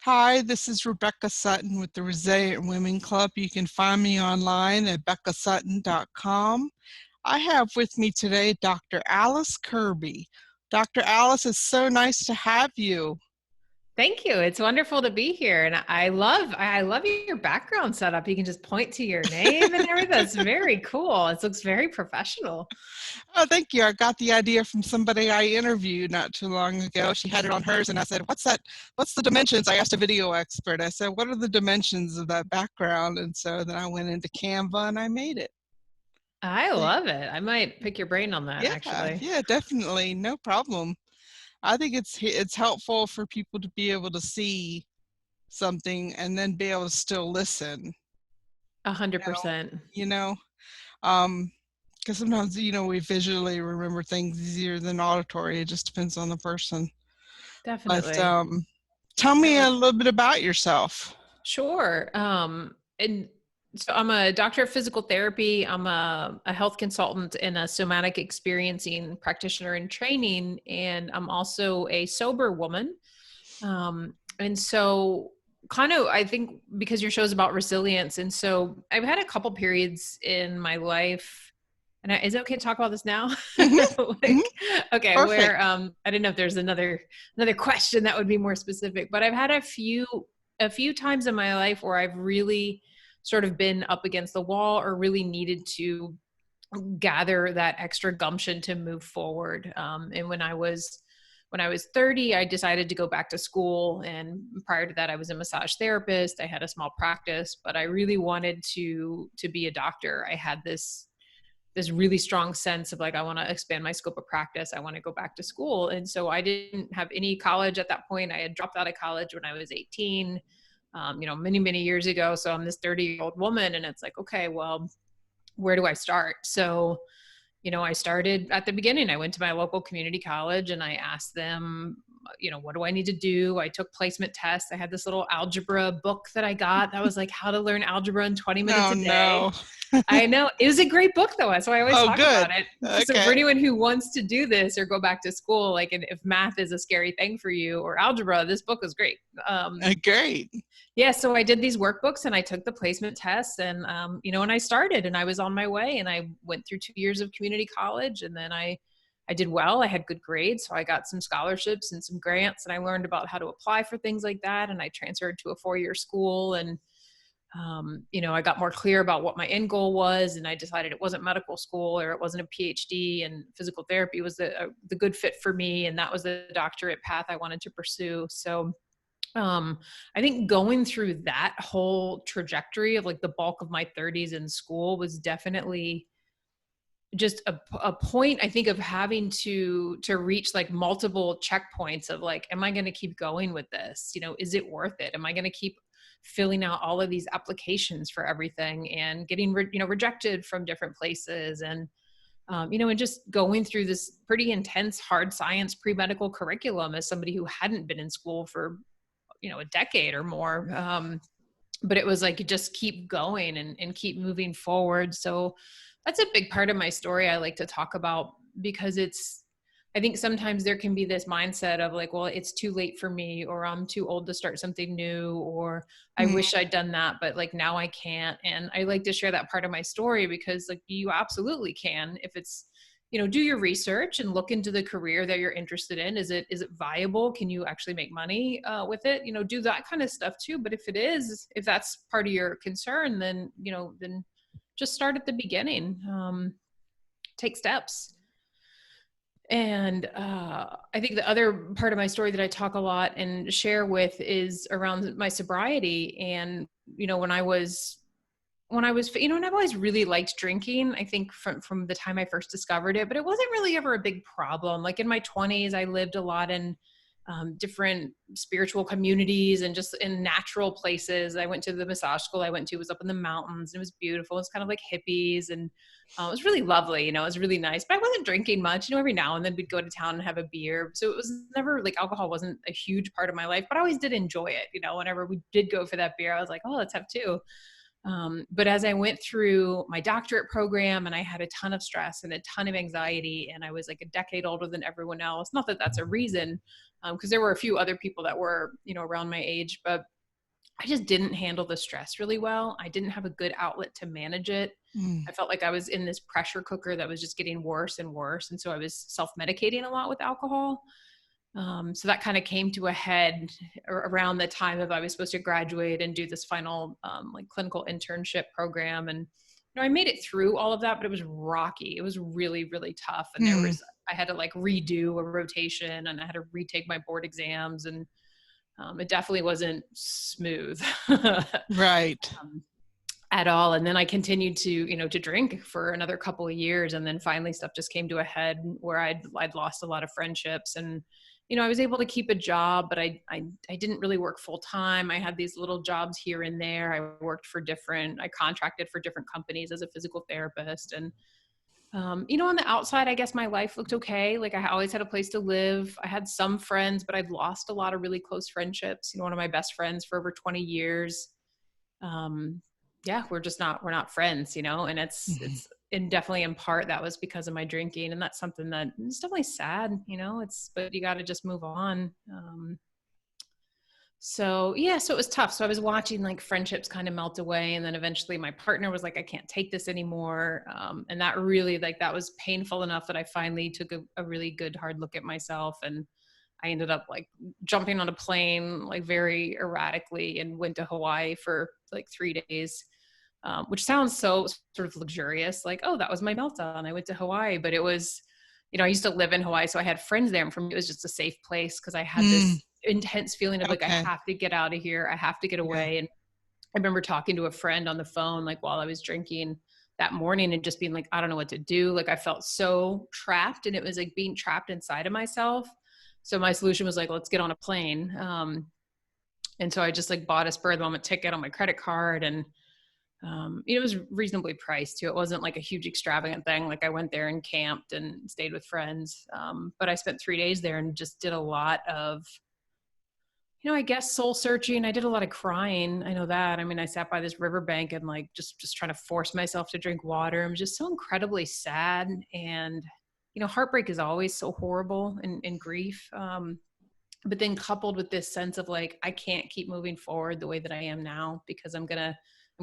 Hi, this is Rebecca Sutton with the Resilient Women Club. You can find me online at beccasutton.com. I have with me today Dr. Alice Kerby. Dr. Alice, it's so nice to have you. Thank you. It's wonderful to be here. And I love your background setup. You can just point to your name and everything. That's very cool. It looks very professional. Oh, thank you. I got the idea from somebody I interviewed not too long ago. She had it on hers, and I said, "What's that? What's the dimensions?" I asked a video expert. I said, "What are the dimensions of that background?" And so then I went into Canva and I made it. I love it. I might pick your brain on that Yeah, actually. yeah, definitely. No problem. I think it's helpful for people to be able to see something and then be able to still listen, A you hundred know, percent. you know, um, because sometimes, we visually remember things easier than auditory. It just depends on the person. But Definitely. tell me Yeah. a little bit about yourself. Sure. And so I'm a doctor of physical therapy. I'm a health consultant and a somatic experiencing practitioner in training. And I'm also a sober woman. And so kind of, I think because your show's about resilience. And so I've had a couple periods in my life. And is it okay to talk about this now? Hmm. Hmm. Like, okay, where Perfect. I didn't know if there's another question that would be more specific, but I've had a few times in my life where I've really sort of been up against the wall or really needed to gather that extra gumption to move forward. And when I was 30, I decided to go back to school. And prior to that, I was a massage therapist. I had a small practice, but I really wanted to be a doctor. I had this really strong sense of like, I want to expand my scope of practice. I want to go back to school. And so I didn't have any college at that point. I had dropped out of college when I was 18, many, many years ago. So I'm this 30-year-old woman, and it's like, okay, well, where do I start? So, I started at the beginning. I went to my local community college and I asked them, what do I need to do? I took placement tests. I had this little algebra book that I got that was like how to learn algebra in 20 minutes Oh, a day. no. I know it was a great book though. So I always Oh, talk good. about it. So for Okay. anyone who wants to do this or go back to school, like, and if math is a scary thing for you or algebra, this book is great. Great. Yeah, so I did these workbooks and I took the placement tests, and and I started and I was on my way, and I went through 2 years of community college, and then I did well. I had good grades, so I got some scholarships and some grants, and I learned about how to apply for things like that, and I transferred to a 4-year school, and I got more clear about what my end goal was, and I decided it wasn't medical school or it wasn't a PhD, and physical therapy was the good fit for me, and that was the doctorate path I wanted to pursue. So I think going through that whole trajectory of like the bulk of my 30s in school was definitely just a point, I think, of having to reach like multiple checkpoints of like, am I going to keep going with this? Is it worth it? Am I going to keep filling out all of these applications for everything and getting rejected from different places, and just going through this pretty intense hard science pre-medical curriculum as somebody who hadn't been in school for a decade or more. But it was like, you just keep going and keep moving forward. So that's a big part of my story I like to talk about, because I think sometimes there can be this mindset of like, well, it's too late for me, or I'm too old to start something new, or I Mhm. wish I'd done that, but like now I can't. And I like to share that part of my story because like you absolutely can, if it's, do your research and look into the career that you're interested in. Is it viable? Can you actually make money with it? Do that kind of stuff too. But if that's part of your concern, then just start at the beginning. Take steps. And I think the other part of my story that I talk a lot and share with is around my sobriety. And and I've always really liked drinking. I think from the time I first discovered it, but it wasn't really ever a big problem. Like in my 20s, I lived a lot in different spiritual communities and just in natural places. I went to the massage school I went to was up in the mountains. And it was beautiful. It's kind of like hippies, and it was really lovely. It was really nice. But I wasn't drinking much. Every now and then we'd go to town and have a beer. So it was never like alcohol wasn't a huge part of my life, but I always did enjoy it. Whenever we did go for that beer, I was like, oh, let's have two. But as I went through my doctorate program, and I had a ton of stress and a ton of anxiety, and I was like a decade older than everyone else, not that that's a reason, Because there were a few other people that were, around my age, but I just didn't handle the stress really well. I didn't have a good outlet to manage it. Mm. I felt like I was in this pressure cooker that was just getting worse and worse. And so I was self-medicating a lot with alcohol. So that kind of came to a head around the time that I was supposed to graduate and do this final like clinical internship program. And I made it through all of that, but it was rocky. It was really, really tough. And I had to like redo a rotation, and I had to retake my board exams, and it definitely wasn't smooth. Right. At all. And then I continued to drink for another couple of years. And then finally stuff just came to a head where I'd lost a lot of friendships. And, I was able to keep a job, but I didn't really work full time. I had these little jobs here and there. I contracted for different companies as a physical therapist. And, on the outside, I guess my life looked okay. Like I always had a place to live. I had some friends, but I'd lost a lot of really close friendships. One of my best friends for over 20 years. Yeah, we're not friends, and and definitely in part that was because of my drinking. And that's something that is definitely sad, but you got to just move on. So it was tough. So I was watching like friendships kind of melt away. And then eventually my partner was like, I can't take this anymore. And that really that was painful enough that I finally took a really good hard look at myself. And I ended up like jumping on a plane, like very erratically, and went to Hawaii for like 3 days, which sounds so sort of luxurious. Like, oh, that was my meltdown. I went to Hawaii, but it was, I used to live in Hawaii, so I had friends there. And for me, it was just a safe place because I had this intense feeling of like, I have to get out of here. I have to get away. And I remember talking to a friend on the phone, like while I was drinking that morning, and just being like, I don't know what to do. Like I felt so trapped, and it was like being trapped inside of myself. So my solution was like, let's get on a plane. And so I just like bought a spur of the moment ticket on my credit card, and it was reasonably priced too. It wasn't like a huge extravagant thing. Like I went there and camped and stayed with friends. But I spent 3 days there and just did a lot of, I guess soul searching. I did a lot of crying. I know that. I mean, I sat by this riverbank and like just trying to force myself to drink water. I'm just so incredibly sad. And, heartbreak is always so horrible, and grief. But then coupled with this sense of like, I can't keep moving forward the way that I am now, because I'm going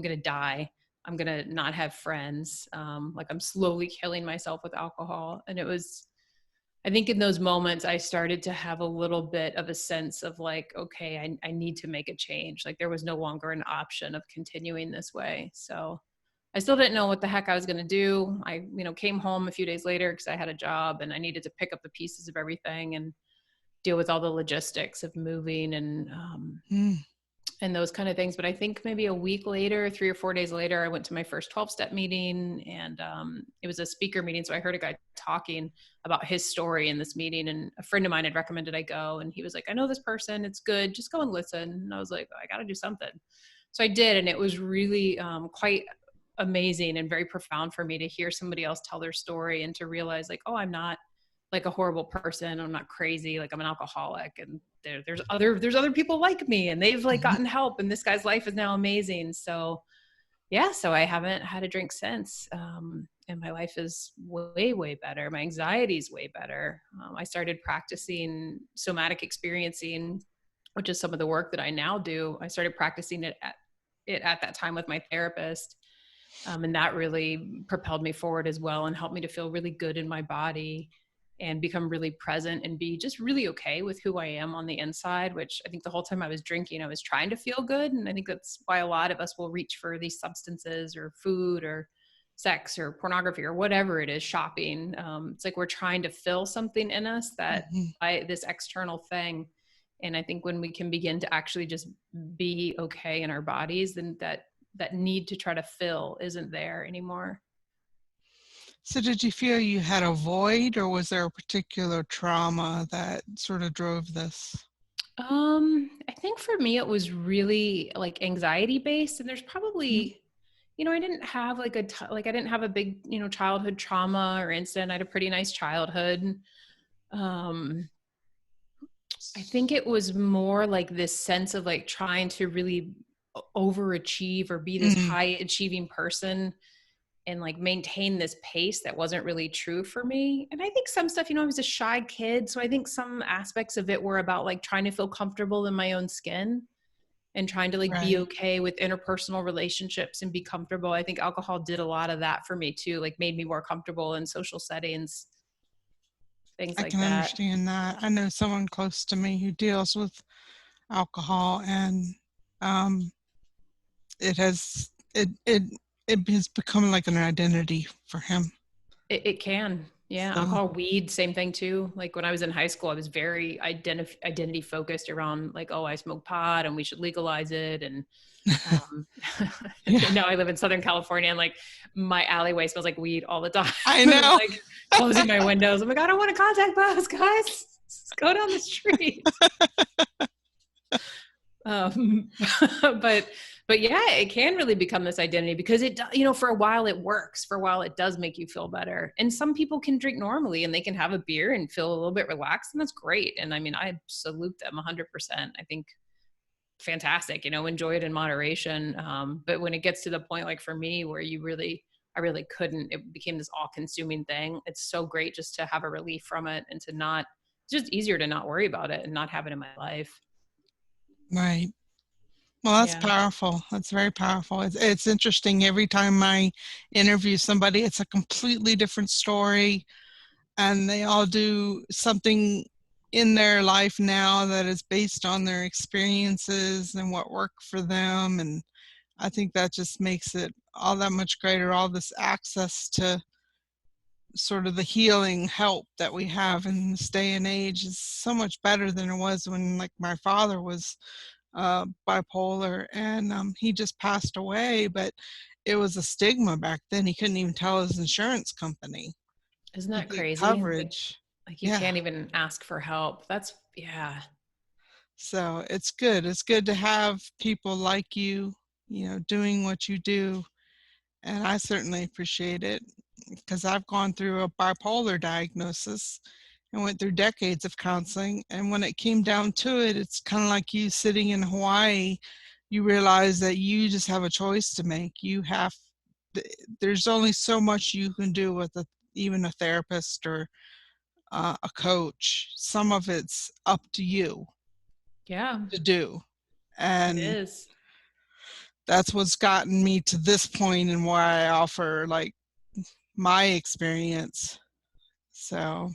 to die. I'm going to not have friends. Like I'm slowly killing myself with alcohol. And I think in those moments, I started to have a little bit of a sense of like, okay, I need to make a change. Like there was no longer an option of continuing this way. So I still didn't know what the heck I was going to do. I, came home a few days later because I had a job, and I needed to pick up the pieces of everything and deal with all the logistics of moving and those kind of things. But I think maybe a week later, 3 or 4 days later, I went to my first 12-step meeting, and it was a speaker meeting. So I heard a guy talking about his story in this meeting, and a friend of mine had recommended I go, and he was like, I know this person, it's good, just go and listen. And I was like, I got to do something. So I did. And it was really quite amazing and very profound for me to hear somebody else tell their story, and to realize like, oh, I'm not like a horrible person. I'm not crazy. Like I'm an alcoholic, and there's other people like me, and they've like gotten help, and this guy's life is now amazing. So so I haven't had a drink since. And my life is way, way better. My anxiety is way better. I started practicing somatic experiencing, which is some of the work that I now do. I started practicing it at that time with my therapist. And that really propelled me forward as well, and helped me to feel really good in my body and become really present and be just really okay with who I am on the inside, which I think the whole time I was drinking, I was trying to feel good. And I think that's why a lot of us will reach for these substances or food or sex or pornography or whatever it is, shopping. It's like we're trying to fill something in us that by this external thing. And I think when we can begin to actually just be okay in our bodies, then that need to try to fill isn't there anymore. So did you feel you had a void, or was there a particular trauma that sort of drove this? I think for me, it was really like anxiety based, and there's probably, I didn't have like I didn't have a big, childhood trauma or incident. I had a pretty nice childhood. I think it was more like this sense of like trying to really overachieve or be this high achieving person. and like maintain this pace that wasn't really true for me. And I think some stuff, I was a shy kid. So I think some aspects of it were about like trying to feel comfortable in my own skin and trying to like be Right. okay with interpersonal relationships and be comfortable. I think alcohol did a lot of that for me too, like made me more comfortable in social settings, things I like can that. understand that. I know someone close to me who deals with alcohol, and um, it has it has become like an identity for him. It can. Yeah. So Alcohol, weed, same thing too. Like when I was in high school, I was very identity focused around like, oh, I smoke pot and we should legalize it. And um, yeah, now I live in Southern California and like my alleyway smells like weed all the time. I And I'm know. like closing my windows. I'm like, I don't want to contact us, guys. Just go down the street. Um, but but yeah, it can really become this identity because for a while it works. For a while it does make you feel better. And some people can drink normally and they can have a beer and feel a little bit relaxed, and that's great. And I mean, I salute them 100%. I think fantastic, enjoy it in moderation. But when it gets to the point, like for me, where I really couldn't, it became this all consuming thing. It's so great just to have a relief from it and to not, it's just easier to not worry about it and not have it in my life. Right. Well, that's Yeah. powerful. That's very powerful. It's interesting. Every time I interview somebody, it's a completely different story, and they all do something in their life now that is based on their experiences and what worked for them. And I think that just makes it all that much greater. All this access to sort of the healing help that we have in this day and age is so much better than it was when, like, my father was bipolar, and he just passed away. But it was a stigma back then. He couldn't even tell his insurance company Isn't to that get crazy? coverage. Like you Yeah. can't even ask for help. That's yeah. So it's good. It's good to have people like you, doing what you do. And I certainly appreciate it because I've gone through a bipolar diagnosis and went through decades of counseling. And when it came down to it, it's kind of like you sitting in Hawaii. You realize that you just have a choice to make. There's only so much you can do with even a therapist or a coach. Some of it's up to you Yeah, to do. it And is. that's what's gotten me to this point and why I offer like my experience. So,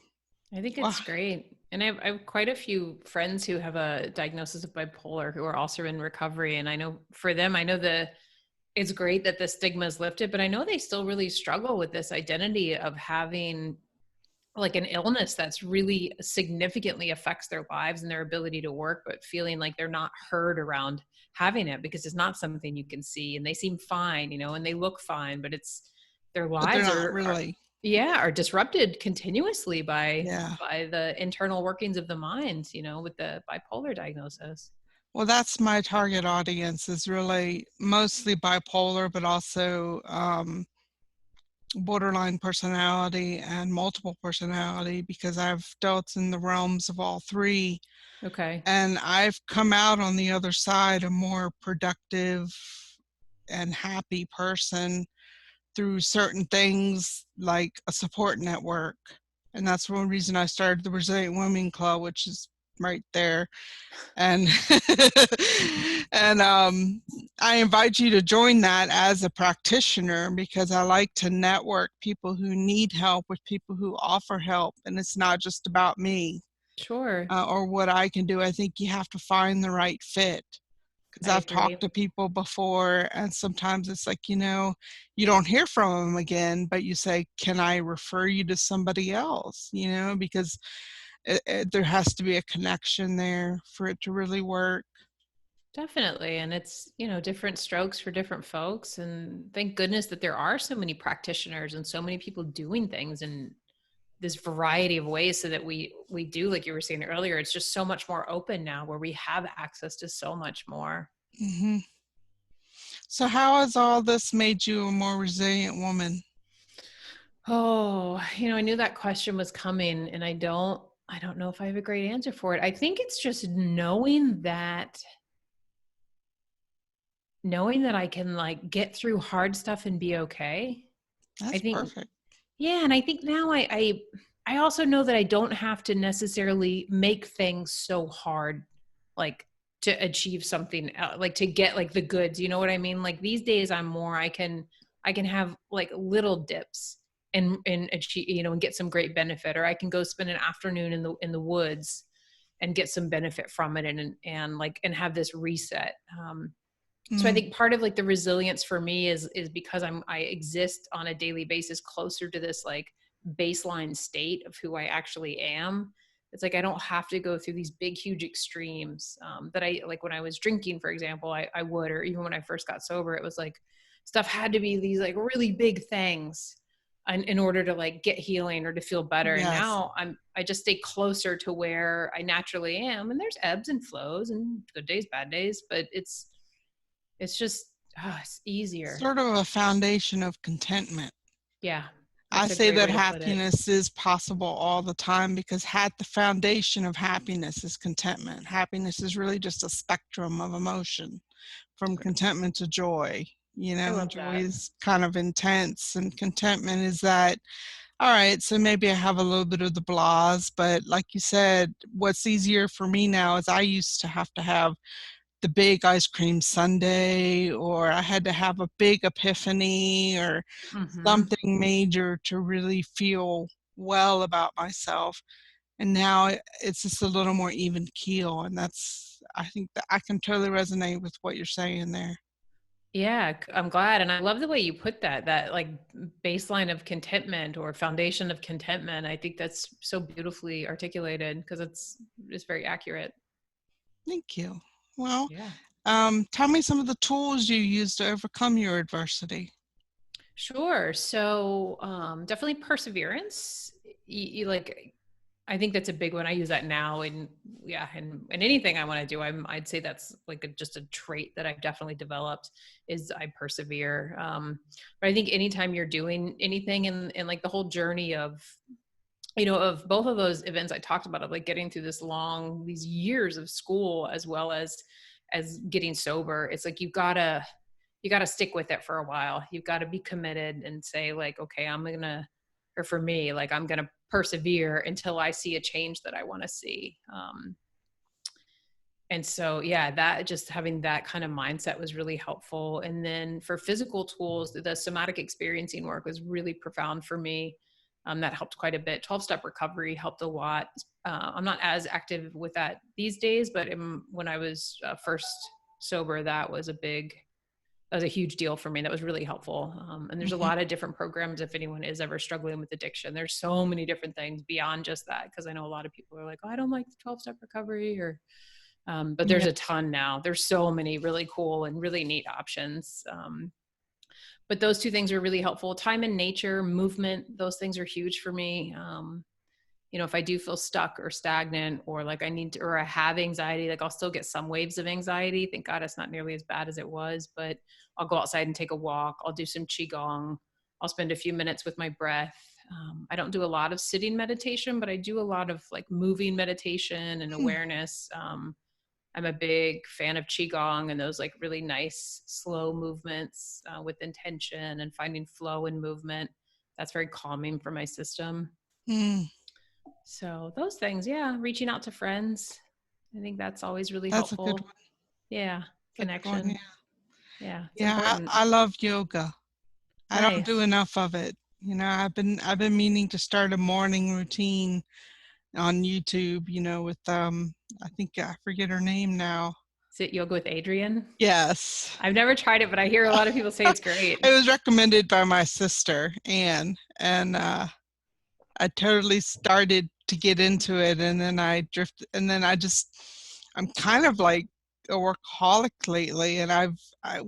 I think wow. it's great. And I have quite a few friends who have a diagnosis of bipolar who are also in recovery. And I know for them, I know it's great that the stigma is lifted, but I know they still really struggle with this identity of having like an illness that's really significantly affects their lives and their ability to work, but feeling like they're not heard around having it because it's not something you can see, and they seem fine, and they look fine, but it's their But they're lives not are really. yeah, are disrupted continuously by Yeah. the internal workings of the mind, with the bipolar diagnosis. Well, that's my target audience is really mostly bipolar, but also borderline personality and multiple personality because I've dealt in the realms of all three. Okay. And I've come out on the other side a more productive and happy person through certain things like a support network. And that's one reason I started the Resilient Women Club, which is right there. And and I invite you to join that as a practitioner because I like to network people who need help with people who offer help. And it's not just about me Sure. or what I can do. I think you have to find the right fit because I I've talked agree. to people before, and sometimes it's like, you don't hear from them again, but you say, can I refer you to somebody else? Because there has to be a connection there for it to really work. Definitely. And it's, different strokes for different folks. And thank goodness that there are so many practitioners and so many people doing things in this variety of ways so that we do, like you were saying earlier, it's just so much more open now where we have access to so much more. Hmm. So how has all this made you a more resilient woman? Oh, I knew that question was coming and I don't know if I have a great answer for it. I think it's just knowing that I can like get through hard stuff and be okay. I That's think, perfect. yeah. And I think now I also know that I don't have to necessarily make things so hard, like to achieve something, like to get like the goods, you know what I mean? Like these days I'm more, I can have like little dips and achieve, you know, and get some great benefit, or I can go spend an afternoon in the woods and get some benefit from it and like, and have this reset. So I Mm, think part of like the resilience for me is because I exist on a daily basis closer to this like baseline state of who I actually am. It's like I don't have to go through these big huge extremes, that I like when I was drinking, for example. I would, or even when I first got sober, it was like stuff had to be these like really big things in order to like get healing or to feel better. And yes. now I just stay closer to where I naturally am, and there's ebbs and flows and good days, bad days, but it's just, it's easier. Sort of a foundation of contentment. Yeah, I that's a say great that way to put it. happiness is possible all the time because the foundation of happiness is contentment. Happiness is really just a spectrum of emotion from contentment to joy. You I know, love joy that. is kind of intense, and contentment is that, all right, so maybe I have a little bit of the blahs, but like you said, what's easier for me now is I used to have the big ice cream sundae, or I had to have a big epiphany or Hmm. something major to really feel well about myself. And now it's just a little more even keel. And I think that I can totally resonate with what you're saying there. Yeah, I'm glad. And I love the way you put that like baseline of contentment or foundation of contentment. I think that's so beautifully articulated because it's very accurate. Thank you. Well, Yeah. tell me some of the tools you use to overcome your adversity. Sure. So definitely perseverance. Like I think that's a big one. I use that now, and yeah, and anything I want to do, I'd say that's like just a trait that I've definitely developed is I persevere. But I think anytime you're doing anything in like the whole journey of, you know, of both of those events I talked about, of like getting through these years of school as well as getting sober, it's like you got to stick with it for a while. You've got to be committed and say like, okay, I'm going to, or for me, like I'm going to persevere until I see a change that I want to see. And so, yeah, that just having that kind of mindset was really helpful. And then for physical tools, the somatic experiencing work was really profound for me. That helped quite a bit. 12-step recovery helped a lot. I'm not as active with that these days, but when I was first sober, that was a huge deal for me. That was really helpful. And there's a Mhm. lot of different programs if anyone is ever struggling with addiction. There's so many different things beyond just that, because I know a lot of people are like, oh, I don't like the 12-step recovery, or but there's Yeah. a ton now. There's so many really cool and really neat options. But those two things are really helpful. Time in nature, movement, those things are huge for me. You know, if I do feel stuck or stagnant, or like I need to, or I have anxiety, like I'll still get some waves of anxiety. Thank God it's not nearly as bad as it was, but I'll go outside and take a walk. I'll do some Qigong. I'll spend a few minutes with my breath. I don't do a lot of sitting meditation, but I do a lot of like moving meditation and Hmm. awareness. I'm a big fan of Qigong and those like really nice, slow movements with intention and finding flow in movement. That's very calming for my system. Mm, So those things, yeah, reaching out to friends. I think that's always really that's a good helpful. one. Yeah, That's a good one. connection. Yeah. Yeah, it's Yeah. important. I love yoga. I don't do Nice. enough of it. You know, I've been meaning to start a morning routine on YouTube, with I think I forget her name now. Is it yoga with Adrian? Yes. I've never tried it, but I hear a lot of people say it's great. It was recommended by my sister, Anne, and I totally started to get into it, and then I drifted, and then I'm kind of like a workaholic lately, and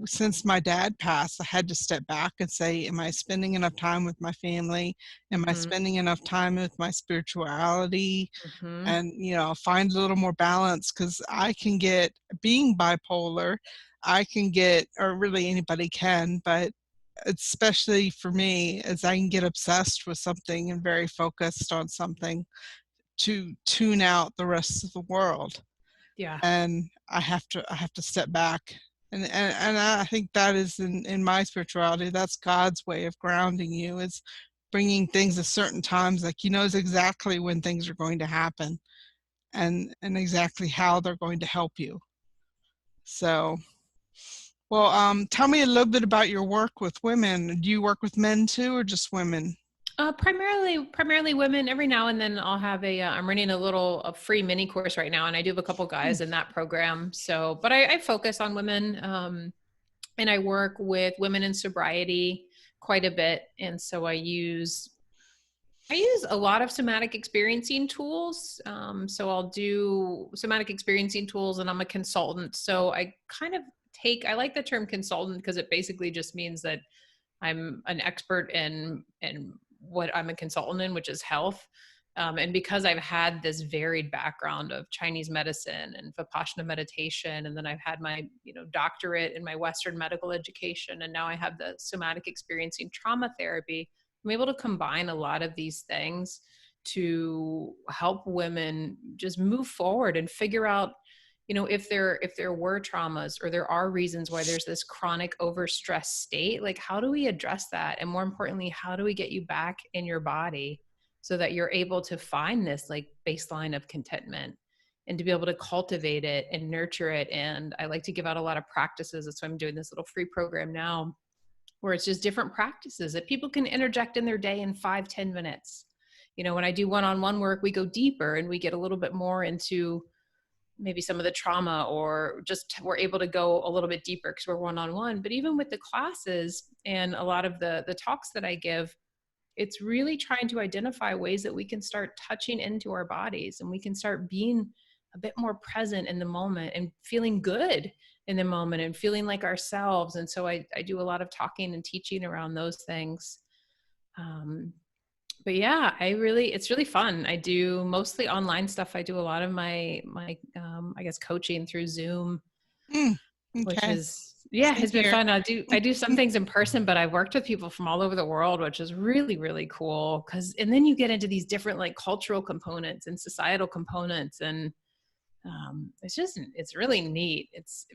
since my dad passed, I had to step back and say, am I spending enough time with my family? Am I Hmm. spending enough time with my spirituality? Hmm. And, find a little more balance, because being bipolar, I can get, or really anybody can, but especially for me, as I can get obsessed with something and very focused on something to tune out the rest of the world. Yeah. And I have to step back And I think that is in my spirituality, that's God's way of grounding you. It's bringing things at certain times, like He knows exactly when things are going to happen, and exactly how they're going to help you. So, well, tell me a little bit about your work with women. Do you work with men too, or just women? Primarily women. Every now and then I'll have I'm running a free mini course right now, and I do have a couple guys in that program. So, but I focus on women, and I work with women in sobriety quite a bit. And so I use a lot of somatic experiencing tools. So I'll do somatic experiencing tools, and I'm a consultant. So I like the term consultant because it basically just means that I'm an expert in what I'm a consultant in, which is health. And because I've had this varied background of Chinese medicine and Vipassana meditation, and then I've had my doctorate in my Western medical education, and now I have the somatic experiencing trauma therapy, I'm able to combine a lot of these things to help women just move forward and figure out, if there were traumas, or there are reasons why there's this chronic overstress state, like how do we address that? And more importantly, how do we get you back in your body so that you're able to find this like baseline of contentment and to be able to cultivate it and nurture it? And I like to give out a lot of practices. That's why I'm doing this little free program now, where it's just different practices that people can interject in their day in 5-10 minutes. When I do one-on-one work, we go deeper and we get a little bit more into maybe some of the trauma, or just we're able to go a little bit deeper because we're one-on-one. But even with the classes and a lot of the talks that I give, it's really trying to identify ways that we can start touching into our bodies, and we can start being a bit more present in the moment and feeling good in the moment and feeling like ourselves. And so I do a lot of talking and teaching around those things. But yeah, it's really fun. I do mostly online stuff. I do a lot of my I guess coaching through Zoom, which Okay. is, yeah, Same has been here. fun. I do some things in person, but I've worked with people from all over the world, which is really, really cool. And then you get into these different like cultural components and societal components, and it's really neat. It's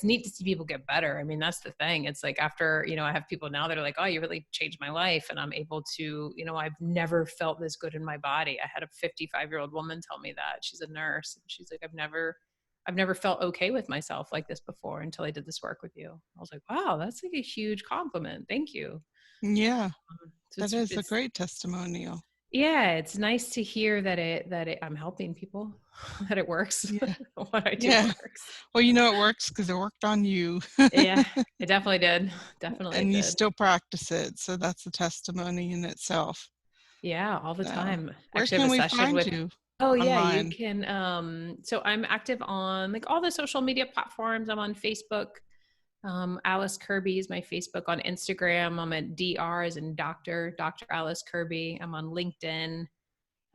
neat to see people get better. I mean, that's the thing. It's like after, I have people now that are like, oh, you really changed my life. And I'm able to, I've never felt this good in my body. I had a 55-year-old woman tell me that. She's a nurse. And she's like, I've never felt okay with myself like this before until I did this work with you. I was like, wow, that's like a huge compliment. Thank you. Yeah, So that is a it's great testimonial. yeah, it's nice to hear that I'm helping people, that it works. Yeah. What I do Yeah. works. Well, it works because it worked on you. Yeah, it definitely did. Definitely And you did. still practice it. So that's a testimony in itself. Yeah, all the So, time. where Actually, I have can a we session find with, you oh yeah, you online? can, so I'm active on like all the social media platforms. I'm on Facebook. Alice Kerby is my Facebook. On Instagram, I'm at DR as in Dr. Alice Kerby. I'm on LinkedIn.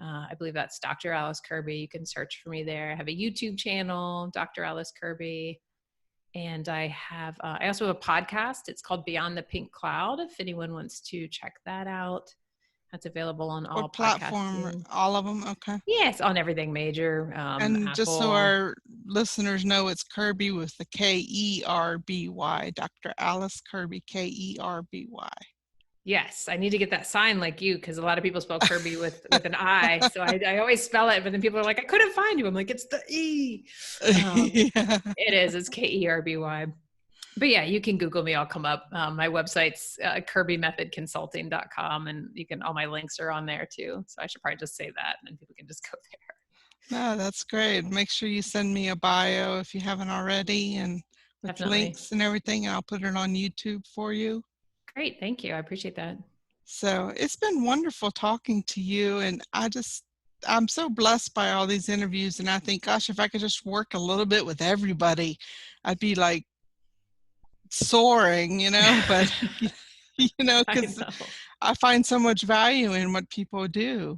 I believe that's Dr. Alice Kerby. You can search for me there. I have a YouTube channel, Dr. Alice Kerby. And I also have a podcast. It's called Beyond the Pink Cloud. If anyone wants to check that out, that's available on all What platform? podcasting. All of them? Okay. Yes, on everything major. And just so Apple. our listeners know, it's Kerby with the Kerby, Dr. Alice Kerby, Kerby. Yes, I need to get that sign like you, because a lot of people spell Kirby with an I. So I always spell it, but then people are like, I couldn't find you. I'm like, it's the E. Yeah. It is. It's Kerby. But yeah, you can Google me. I'll come up. My website's KirbyMethodConsulting.com, and all my links are on there too. So I should probably just say that, and then people can just go there. No, that's great. Make sure you send me a bio if you haven't already, and with Definitely. links and everything, and I'll put it on YouTube for you. Great. Thank you. I appreciate that. So it's been wonderful talking to you, and I'm so blessed by all these interviews, and I think, gosh, if I could just work a little bit with everybody, I'd be like soaring, but I because know. I find so much value in what people do.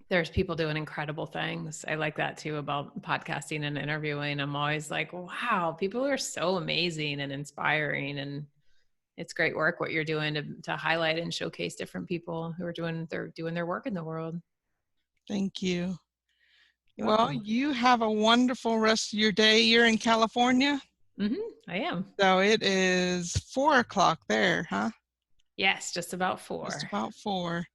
There's people doing incredible things. I like that too about podcasting and interviewing. I'm always like, wow, people are so amazing and inspiring, and it's great work what you're doing to highlight and showcase different people who are doing their work in the world. Thank you. You're Well, welcome. you have a wonderful rest of your day. You're in California? I am. So it is 4 o'clock there, huh? Yes, just about Just 4. about 4.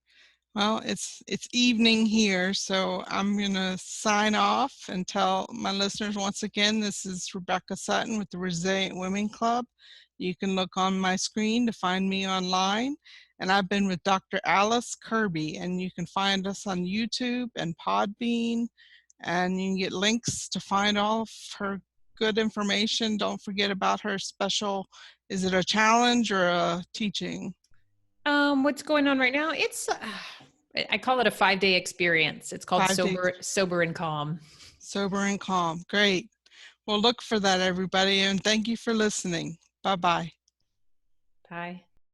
Well, it's evening here, so I'm gonna sign off and tell my listeners once again, this is Rebecca Sutton with the Resilient Women Club. You can look on my screen to find me online. And I've been with Dr. Alice Kerby, and you can find us on YouTube and Podbean, and you can get links to find all of her good information. Don't forget about her special, is it a challenge or a teaching? What's going on right now? It's I call it a 5-day experience. It's called 5 days. Sober and Calm. Sober and calm. Great. Well, look for that, everybody, and thank you for listening. Bye-bye. Bye.